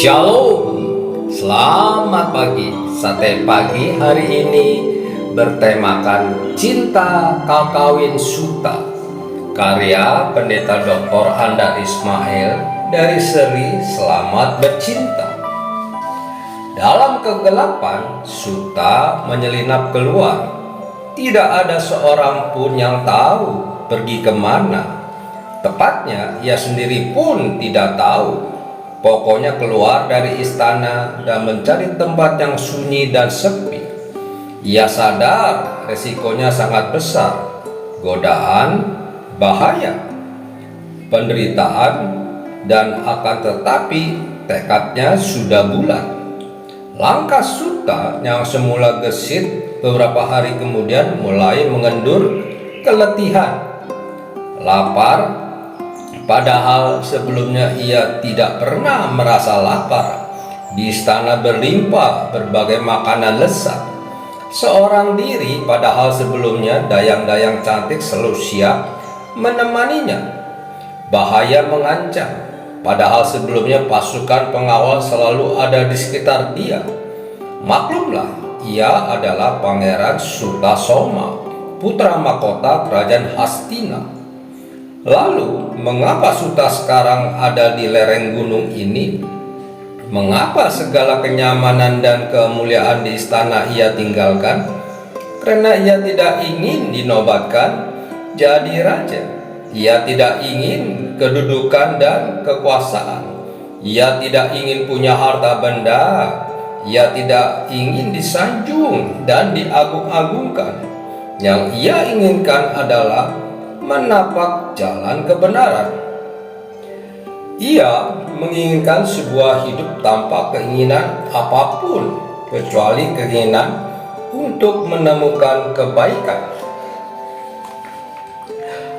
Shalom, selamat pagi. Sate pagi hari ini bertemakan Cinta Kakawin Suta, karya Pendeta Dr. Anda Ismail dari seri Selamat Bercinta. Dalam kegelapan, Suta menyelinap keluar. Tidak ada seorang pun yang tahu pergi kemana. Tepatnya, ia sendiri pun tidak tahu. Pokoknya keluar dari istana dan mencari tempat yang sunyi dan sepi. Ia sadar resikonya sangat besar. Godaan, bahaya, penderitaan, dan akan tetapi tekadnya sudah bulat. Langkah Suta yang semula gesit beberapa hari kemudian mulai mengendur keletihan, lapar. Padahal sebelumnya ia tidak pernah merasa lapar. Di istana berlimpah berbagai makanan lezat. Seorang diri, padahal sebelumnya dayang-dayang cantik selalu siap menemaninya. Bahaya mengancam, padahal sebelumnya pasukan pengawal selalu ada di sekitar dia. Maklumlah, ia adalah Pangeran Sutasoma, putra mahkota kerajaan Hastina. Lalu, mengapa Suta sekarang ada di lereng gunung ini? Mengapa segala kenyamanan dan kemuliaan di istana ia tinggalkan? Karena ia tidak ingin dinobatkan jadi raja. Ia tidak ingin kedudukan dan kekuasaan. Ia tidak ingin punya harta benda. Ia tidak ingin disanjung dan diagung-agungkan. Yang ia inginkan adalah menapak jalan kebenaran. Ia menginginkan sebuah hidup tanpa keinginan apapun kecuali keinginan untuk menemukan kebaikan.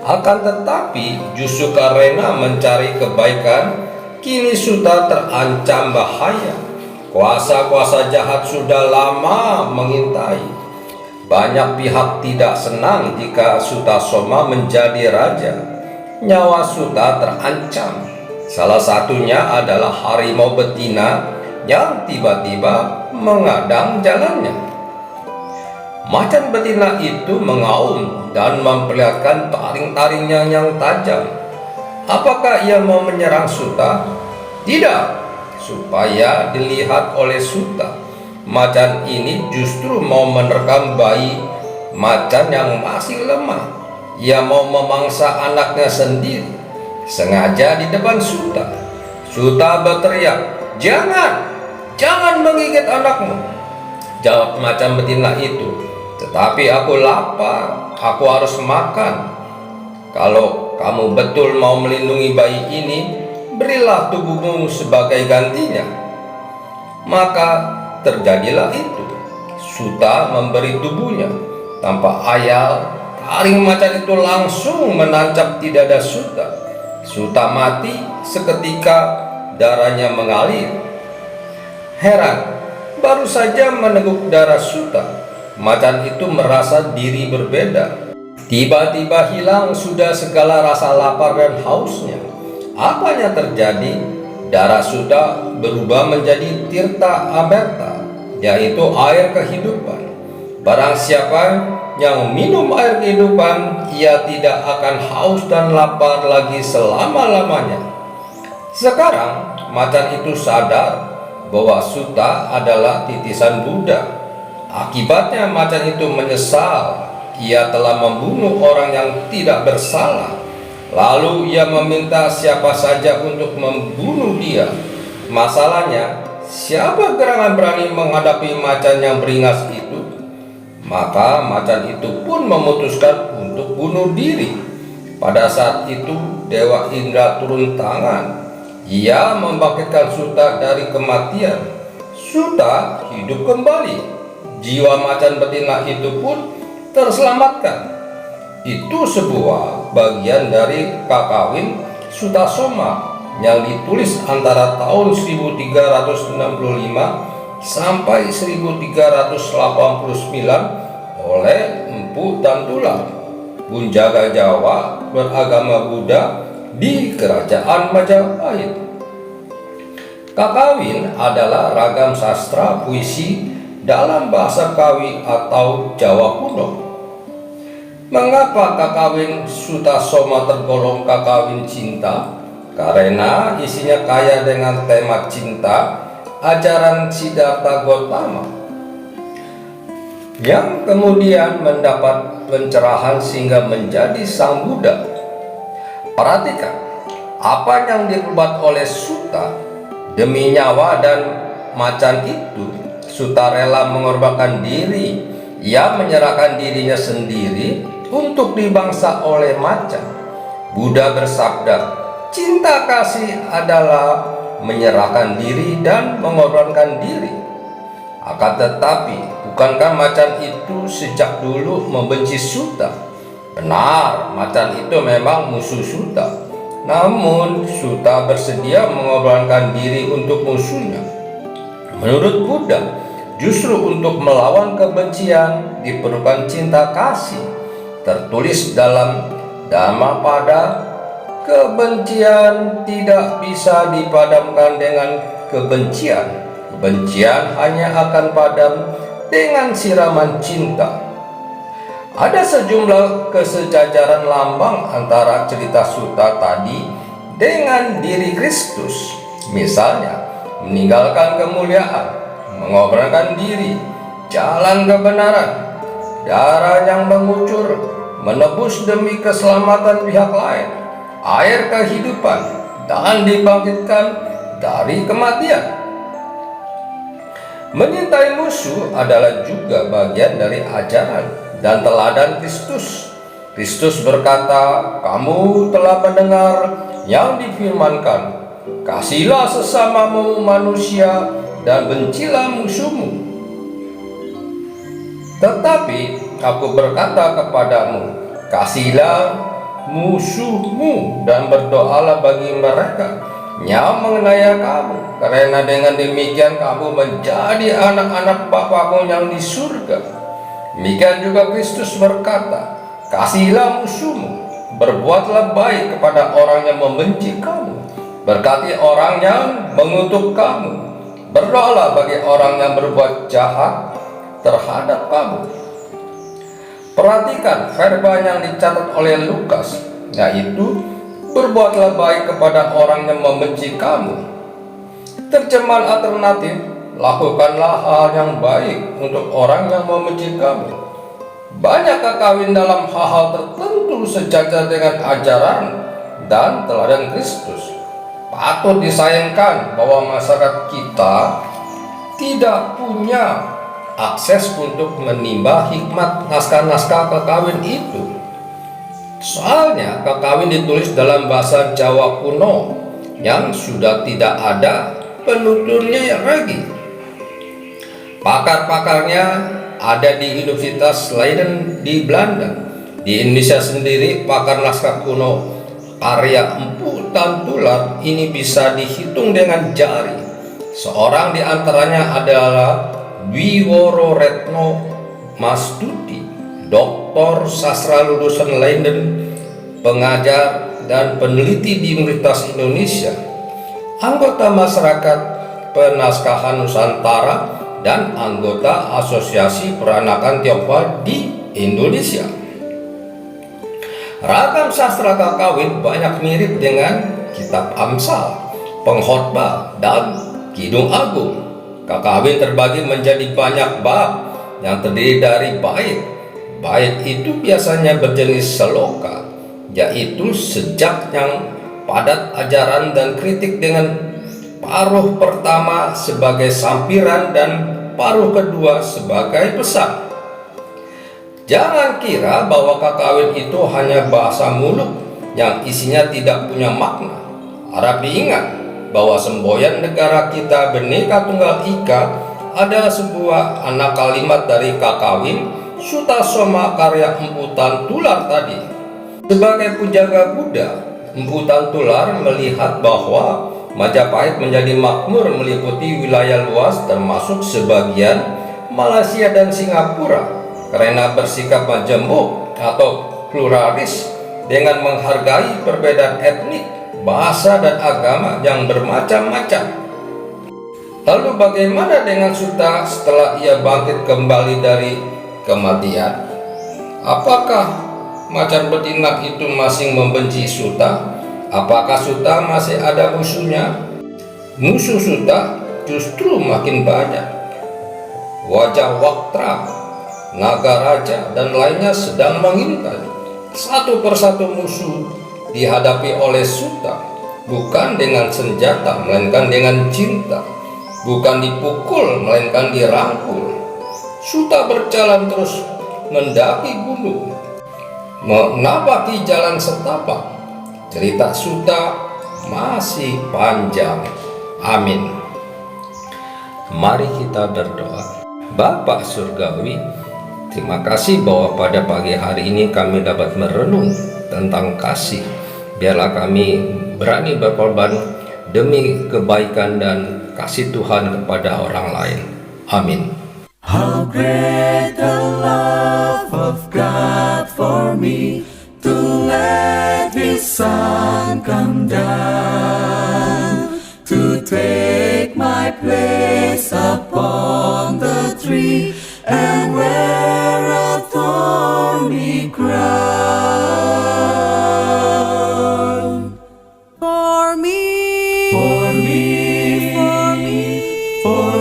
Akan tetapi justru karena mencari kebaikan, kini Suta terancam bahaya. Kuasa-kuasa jahat sudah lama mengintai. Banyak pihak tidak senang jika Sutasoma menjadi raja. Nyawa Suta terancam. Salah satunya adalah harimau betina yang tiba-tiba mengadang jalannya. Macan betina itu mengaum dan memperlihatkan taring-taringnya yang tajam. Apakah ia mau menyerang Suta? Tidak, supaya dilihat oleh Suta. Macan ini justru mau menerkam bayi macan yang masih lemah. Ia mau memangsa anaknya sendiri, sengaja di depan Suta. Suta berteriak, Jangan menggigit anakmu." Jawab macan betina itu, "Tetapi aku lapar, aku harus makan. Kalau kamu betul mau melindungi bayi ini, berilah tubuhmu sebagai gantinya." Maka terjadilah itu. Suta memberi tubuhnya. Tanpa ayal, taring macan itu langsung menancap di dada Suta. Suta mati seketika, darahnya mengalir. Heran, baru saja meneguk darah Suta, macan itu merasa diri berbeda. Tiba-tiba hilang sudah segala rasa lapar dan hausnya. Apa yang terjadi? Darah Suta berubah menjadi tirta amerta, yaitu air kehidupan. Barang siapa yang minum air kehidupan, ia tidak akan haus dan lapar lagi selama-lamanya. Sekarang macan itu sadar bahwa Suta adalah titisan Buddha. Akibatnya macan itu menyesal. Ia telah membunuh orang yang tidak bersalah. Lalu ia meminta siapa saja untuk membunuh dia. Masalahnya, siapa gerangan berani menghadapi macan yang beringas itu? Maka macan itu pun memutuskan untuk bunuh diri. Pada saat itu Dewa Indra turun tangan. Ia membangkitkan Suta dari kematian. Suta hidup kembali. Jiwa macan betina itu pun terselamatkan. Itu sebuah bagian dari Kakawin Sutasoma yang ditulis antara tahun 1365 sampai 1389 oleh Empu Tantula, Punjaga Jawa beragama Buddha di Kerajaan Majapahit. Kakawin adalah ragam sastra puisi dalam bahasa Kawi atau Jawa kuno. Mengapa Kakawin Sutasoma tergolong kakawin cinta? Karena isinya kaya dengan tema cinta, ajaran Siddhartha Gautama, yang kemudian mendapat pencerahan sehingga menjadi Sang Buddha. Perhatikan apa yang diperbuat oleh Sutta demi nyawa dan macan itu. Sutta rela mengorbankan diri, ia menyerahkan dirinya sendiri untuk dibangsa oleh macan. Buddha bersabda, cinta kasih adalah menyerahkan diri dan mengorbankan diri. Akan tetapi, bukankah macan itu sejak dulu membenci Sutta? Benar, macan itu memang musuh Sutta. Namun, Sutta bersedia mengorbankan diri untuk musuhnya. Menurut Buddha, justru untuk melawan kebencian diperlukan cinta kasih. Tertulis dalam Dhammapada, kebencian tidak bisa dipadamkan dengan kebencian. Kebencian hanya akan padam dengan siraman cinta. Ada sejumlah kesejajaran lambang antara cerita Sutta tadi dengan diri Kristus. Misalnya, meninggalkan kemuliaan, mengorbankan diri, jalan kebenaran, darah yang mengucur, menebus demi keselamatan pihak lain, air kehidupan, dan dibangkitkan dari kematian. Menyintai musuh adalah juga bagian dari ajaran dan teladan Kristus. Kristus berkata, kamu telah mendengar yang difirmankan, kasihilah sesamamu manusia dan bencilah musuhmu. Tetapi aku berkata kepadamu, kasihilah musuhmu dan berdoalah bagi mereka yang mengenai kamu, karena dengan demikian kamu menjadi anak-anak Bapa-Mu yang di surga. Demikian juga Kristus berkata, kasihilah musuhmu, berbuatlah baik kepada orang yang membenci kamu, berkati orang yang mengutuk kamu, berdoalah bagi orang yang berbuat jahat terhadap kamu. Perhatikan verba yang dicatat oleh Lukas, yaitu berbuatlah baik kepada orang yang membenci kamu. Terjemahan alternatif, lakukanlah hal yang baik untuk orang yang membenci kamu. Banyak kakawin dalam hal-hal tertentu sejajar dengan ajaran dan teladan Kristus. Patut disayangkan bahwa masyarakat kita tidak punya akses untuk menimba hikmat naskah-naskah kakawin itu. Soalnya kakawin ditulis dalam bahasa Jawa kuno yang sudah tidak ada penuturnya lagi. Pakar-pakarnya ada di Universitas Leiden di Belanda. Di Indonesia sendiri, pakar naskah kuno karya Empu Tantular ini bisa dihitung dengan jari. Seorang di antaranya adalah Dwiworo Retno Mastuti, doktor sastra lulusan Leiden, pengajar dan peneliti di Universitas Indonesia, anggota masyarakat penaskahan Nusantara, dan anggota Asosiasi Peranakan Tionghoa di Indonesia. Ragam sastra kakawin banyak mirip dengan Kitab Amsal, Pengkhotbah, dan Kidung Agung. Kakawin terbagi menjadi banyak bab yang terdiri dari bait. Bait itu biasanya berjenis seloka, yaitu sejak yang padat ajaran dan kritik dengan paruh pertama sebagai sampiran dan paruh kedua sebagai pesan. Jangan kira bahwa kakawin itu hanya bahasa mulut yang isinya tidak punya makna. Harap diingat bahwa semboyan negara kita Bhinneka Tunggal Ika adalah sebuah anak kalimat dari kakawin Sutasoma karya Empu Tantular tadi. Sebagai penjaga Buddha, Empu Tantular melihat bahwa Majapahit menjadi makmur meliputi wilayah luas termasuk sebagian Malaysia dan Singapura karena bersikap majemuk atau pluralis dengan menghargai perbedaan etnik, bahasa, dan agama yang bermacam-macam. Lalu bagaimana dengan Suta setelah ia bangkit kembali dari kematian? Apakah macan betina itu masih membenci Suta? Apakah Suta masih ada musuhnya? Musuh Suta justru makin banyak. Wajah Waktra, naga raja, dan lainnya sedang mengintai. Satu persatu musuh dihadapi oleh Suta, bukan dengan senjata, melainkan dengan cinta. Bukan dipukul, melainkan dirangkul. Suta berjalan terus mendaki gunung, menapaki jalan setapak. Cerita Suta masih panjang. Amin. Mari kita berdoa. Bapa Surgawi, terima kasih bahwa pada pagi hari ini kami dapat merenung tentang kasih. Biarlah kami berani berkorban demi kebaikan dan kasih Tuhan kepada orang lain. Amin. How great the love of God for me, to let His Son come down, to take my place upon the tree and wear a thorny crown. For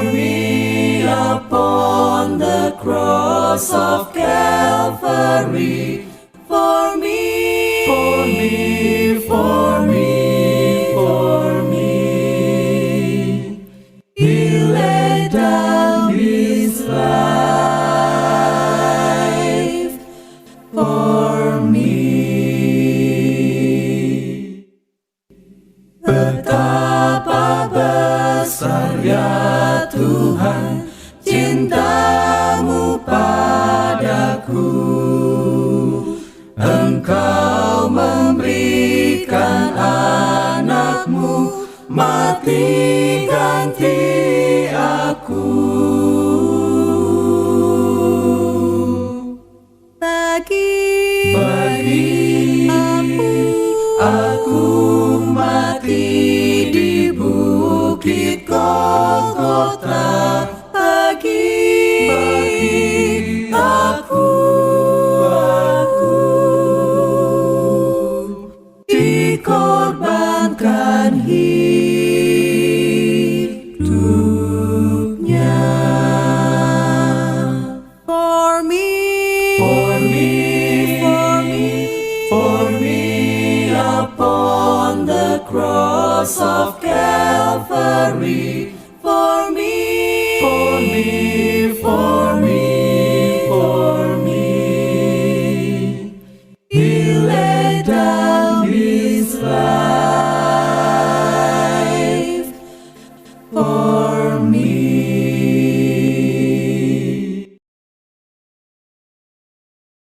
me, upon the cross of Calvary. For me, He laid down His life for me. Betapa besar ya Tuhan cinta-Mu padaku, Engkau memberikan anak-Mu mati ganti aku. Bagi aku mati di bukit Golgota. Bagi aku dikorbankan hidupnya. For me, upon the cross of Calvary. For me, He laid down His life for me.